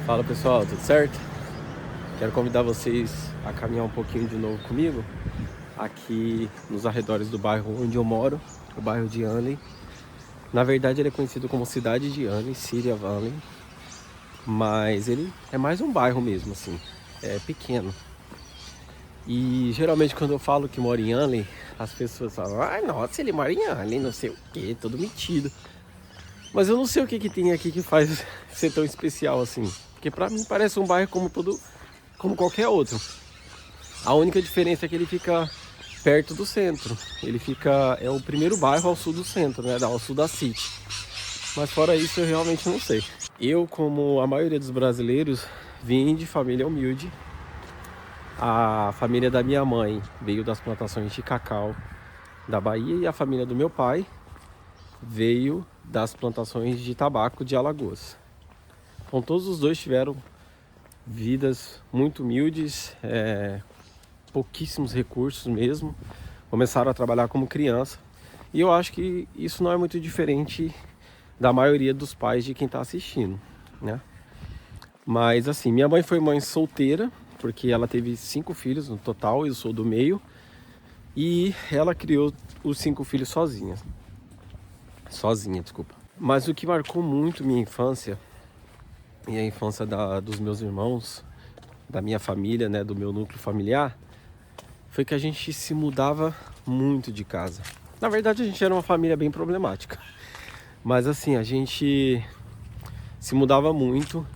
Fala pessoal, tudo certo? Quero convidar vocês a caminhar um pouquinho de novo comigo aqui nos arredores do bairro onde eu moro, o bairro de Anley. Na verdade ele é conhecido como Cidade de Anley, City of Anley, mas ele é mais um bairro mesmo, assim, é pequeno. E geralmente quando eu falo que moro em Anley, as pessoas falam: ai nossa, ele mora em Anley, não sei o que, todo metido. Mas eu não sei o que tem aqui que faz ser tão especial assim, porque pra mim parece um bairro como qualquer outro. A única diferença é que ele fica perto do centro. É o primeiro bairro ao sul do centro, né? Ao sul da City. Mas fora isso eu realmente não sei. Eu, como a maioria dos brasileiros, vim de família humilde. A família da minha mãe veio das plantações de cacau da Bahia e a família do meu pai veio das plantações de tabaco de Alagoas. Então todos os dois tiveram vidas muito humildes, pouquíssimos recursos mesmo, começaram a trabalhar como criança. E eu acho que isso não é muito diferente da maioria dos pais de quem está assistindo, né? Mas assim, minha mãe foi mãe solteira, porque ela teve 5 filhos no total, eu sou do meio. E ela criou os 5 filhos sozinha, desculpa. Mas o que marcou muito minha infância e a infância dos meus irmãos, da minha família, né, do meu núcleo familiar, foi que a gente se mudava muito de casa. Na verdade, a gente era uma família bem problemática. Mas assim, a gente se mudava muito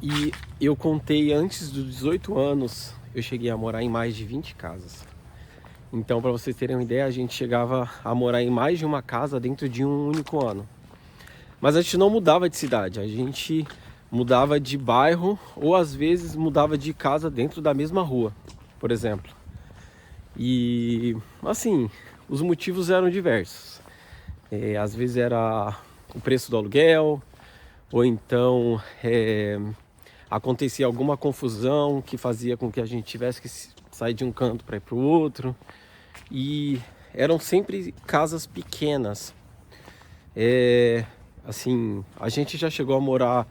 e eu contei antes dos 18 anos, eu cheguei a morar em mais de 20 casas. Então, para vocês terem uma ideia, a gente chegava a morar em mais de uma casa dentro de um único ano. Mas a gente não mudava de cidade, a gente mudava de bairro ou às vezes mudava de casa dentro da mesma rua, por exemplo. E assim, os motivos eram diversos. Às vezes era o preço do aluguel, ou então acontecia alguma confusão que fazia com que a gente tivesse que sair de um canto para ir para o outro. E eram sempre casas pequenas. Assim, a gente já chegou a morar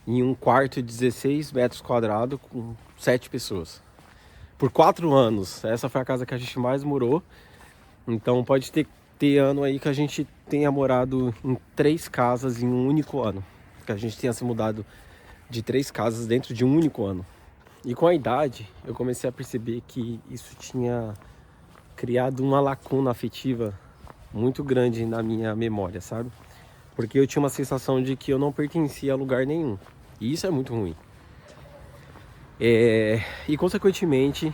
em um quarto de 16 metros quadrados com 7 pessoas. Por 4 anos. Essa foi a casa que a gente mais morou. Então pode ter ano aí que a gente tenha morado em 3 casas em um único ano. Que a gente tenha se mudado de 3 casas dentro de um único ano. E com a idade eu comecei a perceber que isso tinha criado uma lacuna afetiva muito grande na minha memória, sabe? Porque eu tinha uma sensação de que eu não pertencia a lugar nenhum. E isso é muito ruim. E consequentemente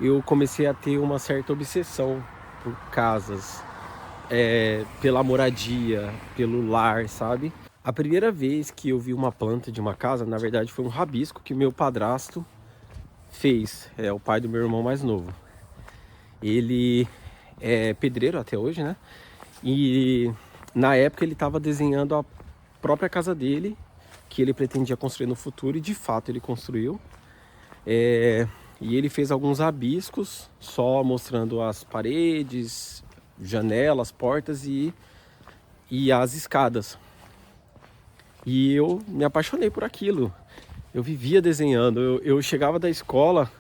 eu comecei a ter uma certa obsessão por casas, pela moradia, pelo lar, sabe? A primeira vez que eu vi uma planta de uma casa, na verdade foi um rabisco que meu padrasto fez, o pai do meu irmão mais novo. Ele é pedreiro até hoje, né? E na época ele estava desenhando a própria casa dele, que ele pretendia construir no futuro, e de fato ele construiu. E ele fez alguns rabiscos, só mostrando as paredes, janelas, portas e as escadas. E eu me apaixonei por aquilo. Eu vivia desenhando. Eu chegava da escola,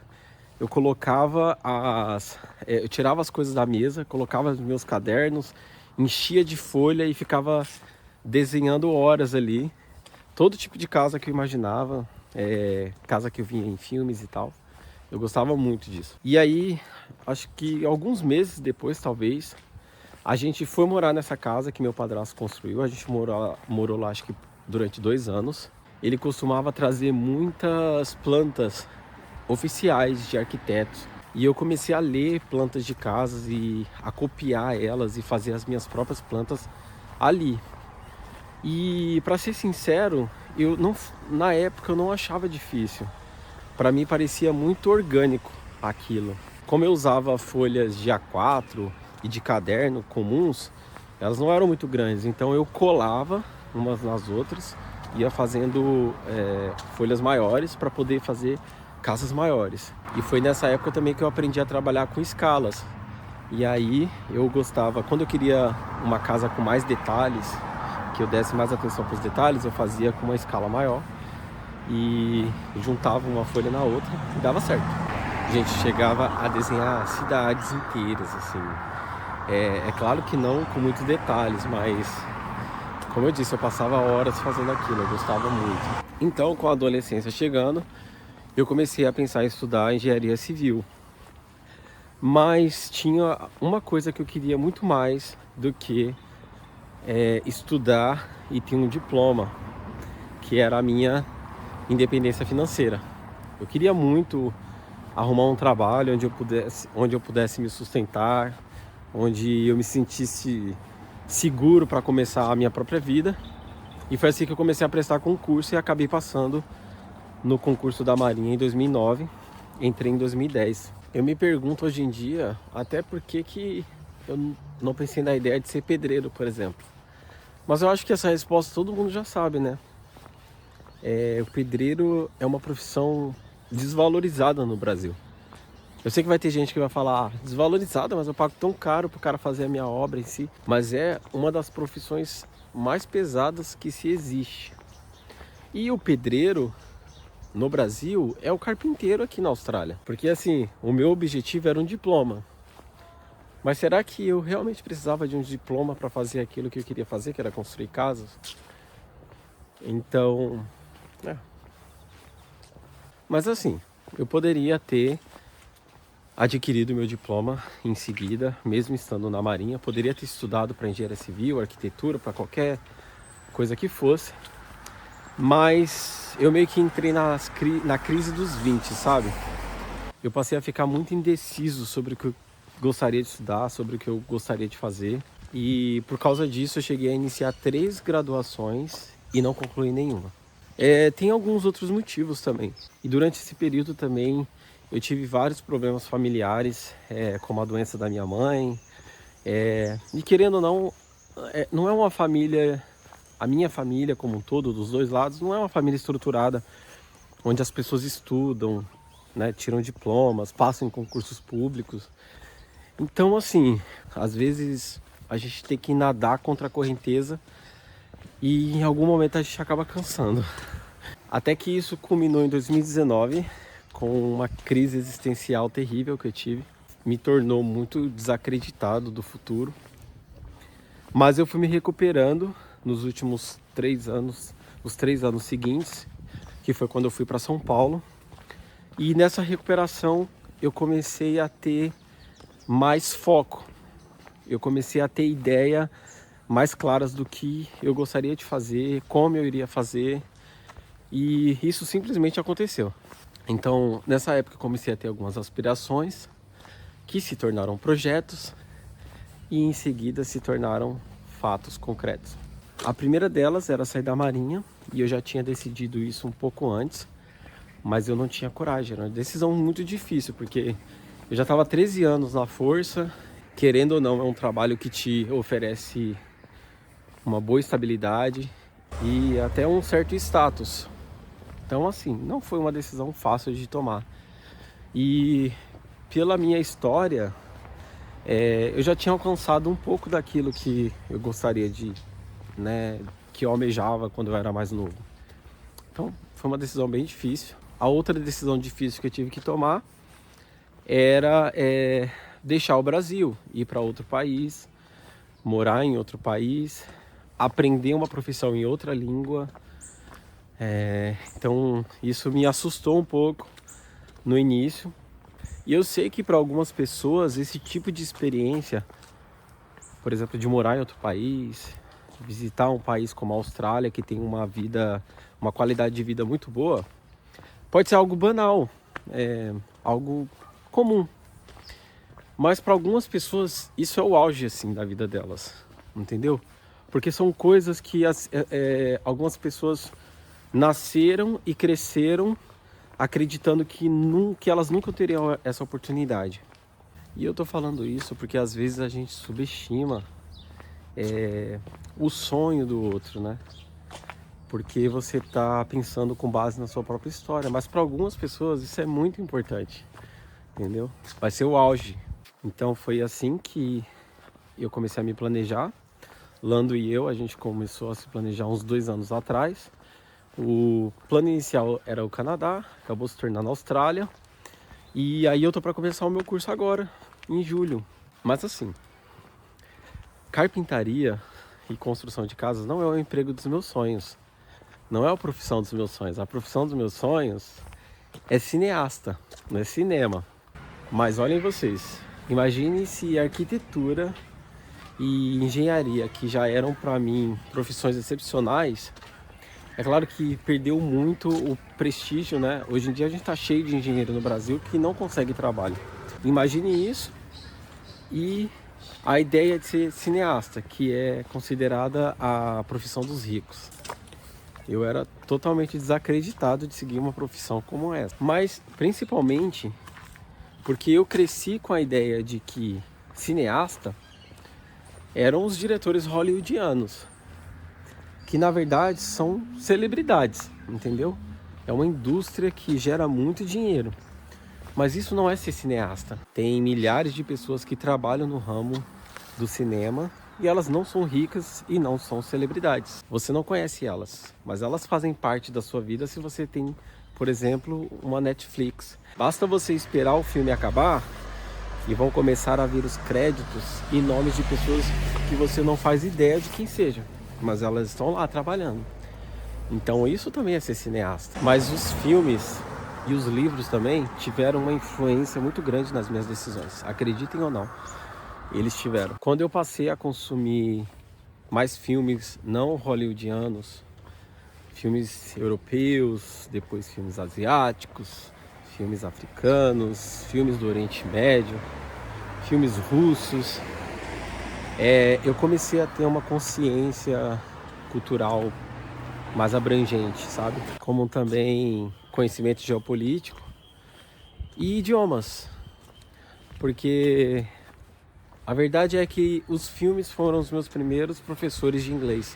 eu colocava eu tirava as coisas da mesa, colocava os meus cadernos, enchia de folha e ficava desenhando horas ali. Todo tipo de casa que eu imaginava, casa que eu via em filmes e tal. Eu gostava muito disso. E aí, acho que alguns meses depois, talvez, a gente foi morar nessa casa que meu padrasto construiu. A gente morou lá, acho que durante 2 anos. Ele costumava trazer muitas plantas oficiais de arquitetos. E eu comecei a ler plantas de casas e a copiar elas e fazer as minhas próprias plantas ali. E para ser sincero, na época eu não achava difícil. Para mim parecia muito orgânico aquilo. Como eu usava folhas de A4 e de caderno comuns, elas não eram muito grandes, então eu colava umas nas outras, ia fazendo folhas maiores para poder fazer casas maiores. E foi nessa época também que eu aprendi a trabalhar com escalas. E aí eu gostava, quando eu queria uma casa com mais detalhes, que eu desse mais atenção para os detalhes, eu fazia com uma escala maior. e juntava uma folha na outra e dava certo. A gente chegava a desenhar cidades inteiras, assim. É claro que não com muitos detalhes, mas como eu disse, eu passava horas fazendo aquilo, eu gostava muito. Então, com a adolescência chegando, eu comecei a pensar em estudar engenharia civil. Mas tinha uma coisa que eu queria muito mais do que estudar e ter um diploma, que era a minha independência financeira. Eu queria muito arrumar um trabalho onde eu pudesse me sustentar, onde eu me sentisse seguro para começar a minha própria vida. E foi assim que eu comecei a prestar concurso e acabei passando no concurso da Marinha em 2009. Entrei em 2010. Eu me pergunto hoje em dia até por que eu não pensei na ideia de ser pedreiro, por exemplo. Mas eu acho que essa resposta todo mundo já sabe, né? O pedreiro é uma profissão desvalorizada no Brasil. Eu sei que vai ter gente que vai falar, desvalorizada, mas eu pago tão caro pro cara fazer a minha obra em si. Mas é uma das profissões mais pesadas que se existe. E o pedreiro no Brasil é o carpinteiro aqui na Austrália. Porque assim, o meu objetivo era um diploma. Mas será que eu realmente precisava de um diploma para fazer aquilo que eu queria fazer, que era construir casas? Então, Mas assim, eu poderia ter adquirido meu diploma em seguida, mesmo estando na Marinha. Poderia ter estudado para engenharia civil, arquitetura, para qualquer coisa que fosse. Mas eu meio que entrei na crise dos 20, sabe? Eu passei a ficar muito indeciso sobre o que eu gostaria de estudar, sobre o que eu gostaria de fazer. E por causa disso eu cheguei a iniciar 3 graduações e não concluí nenhuma. Tem alguns outros motivos também. E durante esse período também eu tive vários problemas familiares, como a doença da minha mãe. E querendo ou não, não é uma família, a minha família como um todo, dos dois lados, não é uma família estruturada, onde as pessoas estudam, né, tiram diplomas, passam em concursos públicos. Então, assim, às vezes a gente tem que nadar contra a correnteza e em algum momento a gente acaba cansando. Até que isso culminou em 2019 com uma crise existencial terrível que eu tive. Me tornou muito desacreditado do futuro. Mas eu fui me recuperando nos últimos 3 anos, os 3 anos seguintes, que foi quando eu fui para São Paulo. E nessa recuperação eu comecei a ter mais foco. Eu comecei a ter ideia mais claras do que eu gostaria de fazer, como eu iria fazer. E isso simplesmente aconteceu. Então, nessa época eu comecei a ter algumas aspirações que se tornaram projetos e em seguida se tornaram fatos concretos. A primeira delas era sair da Marinha e eu já tinha decidido isso um pouco antes, mas eu não tinha coragem. Era uma decisão muito difícil porque eu já estava 13 anos na Força. Querendo ou não, é um trabalho que te oferece uma boa estabilidade e até um certo status. Então, assim, não foi uma decisão fácil de tomar. E pela minha história, eu já tinha alcançado um pouco daquilo que eu gostaria de, né, que eu almejava quando eu era mais novo. Então, foi uma decisão bem difícil. A outra decisão difícil que eu tive que tomar era deixar o Brasil, ir para outro país, morar em outro país, aprender uma profissão em outra língua. Então isso me assustou um pouco no início. E eu sei que para algumas pessoas esse tipo de experiência, por exemplo, de morar em outro país, visitar um país como a Austrália, que tem uma qualidade de vida muito boa, pode ser algo banal, algo comum. Mas para algumas pessoas isso é o auge assim da vida delas, entendeu? Porque são coisas que algumas pessoas nasceram e cresceram acreditando que elas nunca teriam essa oportunidade. E eu tô falando isso porque às vezes a gente subestima o sonho do outro, né? Porque você tá pensando com base na sua própria história. Mas para algumas pessoas isso é muito importante, entendeu? Vai ser o auge. Então foi assim que eu comecei a me planejar. Lando e eu, a gente começou a se planejar uns 2 anos atrás. O plano inicial era o Canadá, acabou se tornando a Austrália. E aí eu tô para começar o meu curso agora, em julho. Mas assim, carpintaria e construção de casas não é o emprego dos meus sonhos. Não é a profissão dos meus sonhos. A profissão dos meus sonhos é cineasta, não é cinema. Mas olhem vocês, imagine se arquitetura e engenharia, que já eram para mim profissões excepcionais, é claro que perdeu muito o prestígio, né? Hoje em dia a gente está cheio de engenheiro no Brasil que não consegue trabalho. Imagine isso e a ideia de ser cineasta, que é considerada a profissão dos ricos. Eu era totalmente desacreditado de seguir uma profissão como essa. Mas principalmente porque eu cresci com a ideia de que cineasta eram os diretores hollywoodianos, que na verdade são celebridades, entendeu? É uma indústria que gera muito dinheiro. Mas isso não é ser cineasta. Tem milhares de pessoas que trabalham no ramo do cinema e elas não são ricas e não são celebridades. Você não conhece elas, mas elas fazem parte da sua vida se você tem, por exemplo, uma Netflix. Basta você esperar o filme acabar e vão começar a vir os créditos e nomes de pessoas que você não faz ideia de quem seja, mas elas estão lá trabalhando. Então isso também é ser cineasta. Mas os filmes e os livros também tiveram uma influência muito grande nas minhas decisões, acreditem ou não. Eles tiveram. Quando eu passei a consumir mais filmes não hollywoodianos, filmes europeus, depois filmes asiáticos, filmes africanos, filmes do Oriente Médio, filmes russos, eu comecei a ter uma consciência cultural mais abrangente, sabe? Como também conhecimento geopolítico e idiomas, porque a verdade é que os filmes foram os meus primeiros professores de inglês.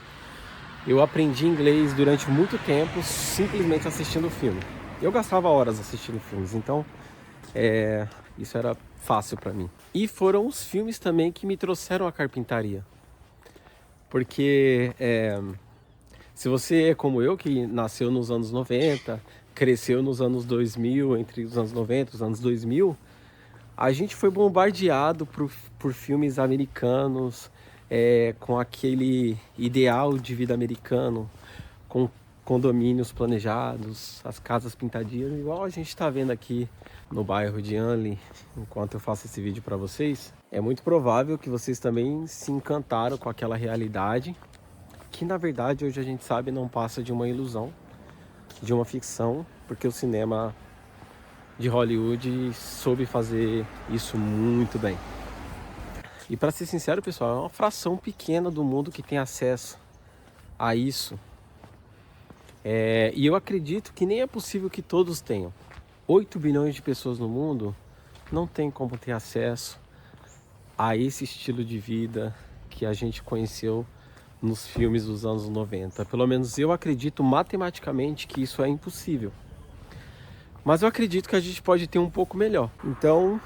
Eu aprendi inglês durante muito tempo simplesmente assistindo filme. Eu gastava horas assistindo filmes, então isso era fácil para mim. E foram os filmes também que me trouxeram a carpintaria. Porque se você é como eu, que nasceu nos anos 90, cresceu nos anos 2000, entre os anos 90 e os anos 2000, a gente foi bombardeado por filmes americanos, com aquele ideal de vida americano, com condomínios planejados, as casas pintadinhas, igual a gente está vendo aqui no bairro de Anley, enquanto eu faço esse vídeo para vocês. É muito provável que vocês também se encantaram com aquela realidade, que na verdade hoje a gente sabe não passa de uma ilusão, de uma ficção, porque o cinema de Hollywood soube fazer isso muito bem. E para ser sincero, pessoal, é uma fração pequena do mundo que tem acesso a isso. E eu acredito que nem é possível que todos tenham. 8 bilhões de pessoas no mundo não tem como ter acesso a esse estilo de vida que a gente conheceu nos filmes dos anos 90. Pelo menos eu acredito matematicamente que isso é impossível. Mas eu acredito que a gente pode ter um pouco melhor. Então,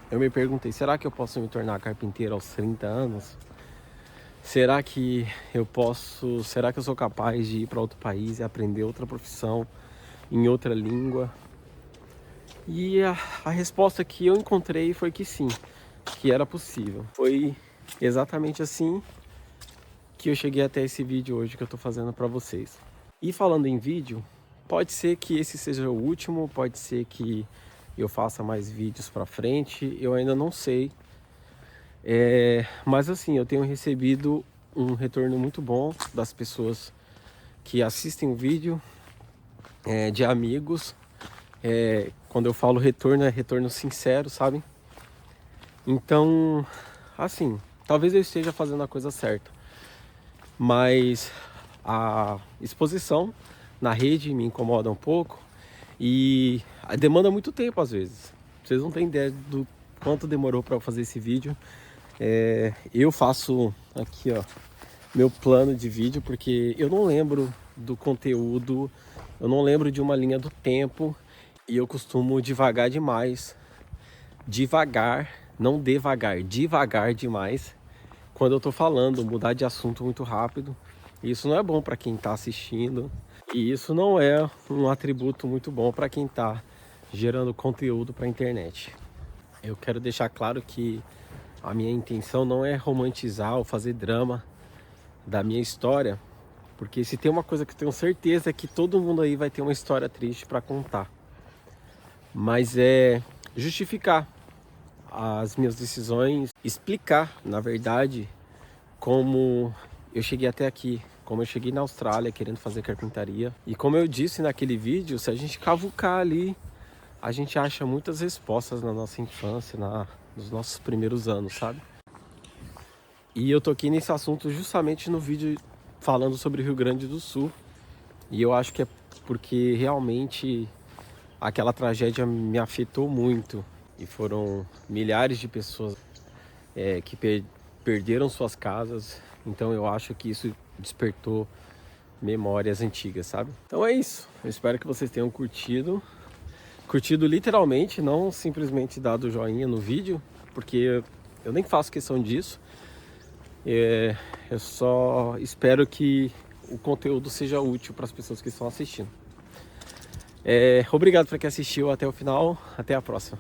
eu me perguntei, será que eu posso me tornar carpinteiro aos 30 anos? Será que eu sou capaz de ir para outro país e aprender outra profissão em outra língua? E a resposta que eu encontrei foi que sim, que era possível. Foi exatamente assim que eu cheguei até esse vídeo hoje que eu tô fazendo para vocês. E falando em vídeo, pode ser que esse seja o último, pode ser que eu faça mais vídeos para frente, eu ainda não sei. Mas assim, eu tenho recebido um retorno muito bom das pessoas que assistem o vídeo, de amigos. Quando eu falo retorno, é retorno sincero, sabe? Então, assim, talvez eu esteja fazendo a coisa certa, mas a exposição na rede me incomoda um pouco e demanda muito tempo às vezes. Vocês não têm ideia do quanto demorou para eu fazer esse vídeo. Eu faço aqui, ó, meu plano de vídeo, porque eu não lembro do conteúdo, eu não lembro de uma linha do tempo e eu costumo devagar demais. Devagar, não devagar, devagar demais quando eu tô falando, mudar de assunto muito rápido. Isso não é bom para quem está assistindo. E isso não é um atributo muito bom para quem está gerando conteúdo para a internet. Eu quero deixar claro que a minha intenção não é romantizar ou fazer drama da minha história, porque se tem uma coisa que eu tenho certeza é que todo mundo aí vai ter uma história triste para contar. Mas é justificar as minhas decisões, explicar, na verdade, como eu cheguei até aqui, como eu cheguei na Austrália querendo fazer carpintaria. E como eu disse naquele vídeo, se a gente cavucar ali, a gente acha muitas respostas na nossa infância, nos nossos primeiros anos, sabe? E eu toquei nesse assunto justamente no vídeo falando sobre o Rio Grande do Sul. E eu acho que é porque realmente aquela tragédia me afetou muito. E foram milhares de pessoas que perderam suas casas. Então eu acho que isso despertou memórias antigas, sabe? Então é isso. Eu espero que vocês tenham curtido. Curtido literalmente, não simplesmente dado joinha no vídeo, porque eu nem faço questão disso. Eu só espero que o conteúdo seja útil para as pessoas que estão assistindo. Obrigado para quem assistiu até o final. Até a próxima.